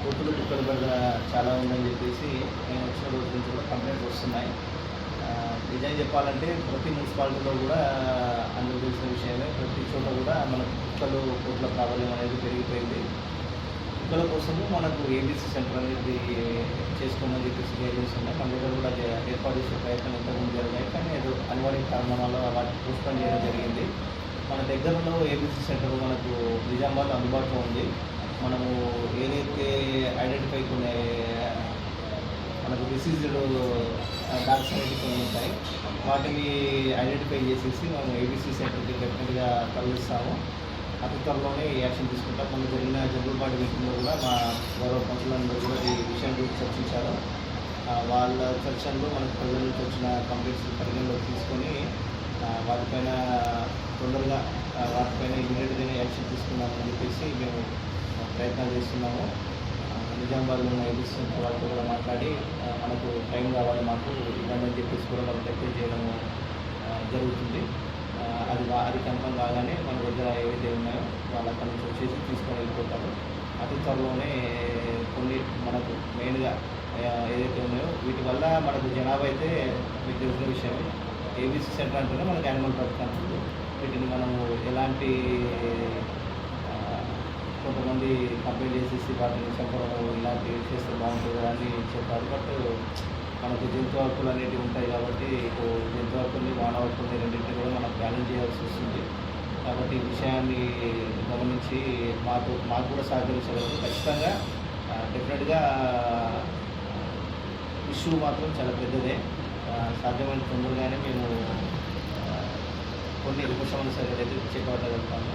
కోతులు కుక్కల బెడద చాలా ఉందని చెప్పేసి నేను వచ్చిన రోజు నుంచి కూడా కంప్లైంట్స్ వస్తున్నాయి. నిజం చెప్పాలంటే ప్రతి మున్సిపాలిటీలో కూడా అందరూ తెలిసిన విషయమే. ప్రతి చోట కూడా మనకు కుక్కలు కోతుల ప్రాబ్లం అనేది పెరిగిపోయింది. కుక్కల కోసము మనకు ఏబీసీ సెంటర్ అనేది చేసుకోమని చెప్పేసి గైడ్లైన్స్ ఉన్నాయి. మన దగ్గర కూడా ఏర్పాటు చేసే ప్రయత్నం ఇంతకుముందు జరిగాయి, కానీ ఏదో అనివార్య కారణం వల్ల వాటిని పోస్ట్పోన్ చేయడం జరిగింది. మన దగ్గరలో ఏబీసీ సెంటర్ మనకు నిజామాబాద్ అందుబాటులో ఉంది. మనము ఏదైతే ఐడెంటిఫై కొన్ని మనకు డిసీజ్డ్ డాగ్స్ అనేవి కొన్ని ఉంటాయి, వాటిని ఐడెంటిఫై చేసేసి మనం ఏబీసీ సెంటర్కి డెఫినెట్గా తరలిస్తాము. అతి త్వరలోనే యాక్షన్ తీసుకుంటాం. మనం జరిగిన జనరల్ బాడీ మీటింగ్లో కూడా మా గౌరవ కౌన్సిలర్లు కూడా ఈ విషయం గురించి చర్చించారు. వాళ్ళ చర్చల్లో మనకు ప్రజల నుంచి వచ్చిన కంప్లైంట్స్ పరిగణలోకి తీసుకొని వాటిపైన తొందరగా వాటిపైన ఇమీడియట్గానే యాక్షన్ తీసుకుందామని చెప్పేసి మేము ప్రయత్నాలు చేస్తున్నాము. నిజామాబాద్లో ఉన్న ఏబీసీ సెంటర్ వాళ్ళతో కూడా మాట్లాడి మనకు టైం కావాలి, మాకు ఇవ్వండి అని చెప్పేసి కూడా మనం రిక్వెస్ట్ చేయడం జరుగుతుంది. అది కన్ఫర్మ్ కాగానే మన దగ్గర ఏవైతే ఉన్నాయో వాళ్ళు అక్కడి నుంచి వచ్చేసి తీసుకొని వెళ్ళిపోతారు. అతి త్వరలోనే కొన్ని మనకు మెయిన్గా ఏదైతే ఉన్నాయో వీటి వల్ల మనకు జనాభా అయితే మీకు తెలిసిన విషయమే. ఏబీసీ సెంటర్ అంటేనే మనకు యానిమల్ ట్రాఫిక్ అంటుంది. వీటిని మనము ఎలాంటి కొంతమంది కంప్లైంట్ చేసేసి వాటిని చంపడం ఇలాంటివి చేస్తే బాగుంటుంది అని చెప్పారు. బట్ మనకు జంతు హక్కులు అనేవి ఉంటాయి కాబట్టి జంతు హక్కుల్ని మానవ హక్కుల్ని రెండింటిని కూడా మనం బ్యాలెన్స్ చేయాల్సి వస్తుంది. కాబట్టి ఈ విషయాన్ని గమనించి మాకు కూడా సహకరించగలరు. ఖచ్చితంగా డెఫినెట్గా ఇష్యూ మాత్రం చాలా పెద్దదే. సాధ్యమైన తొందరగానే మేము కొన్ని ఉపశమన చర్యలు అయితే చేపట్టగలుగుతాము.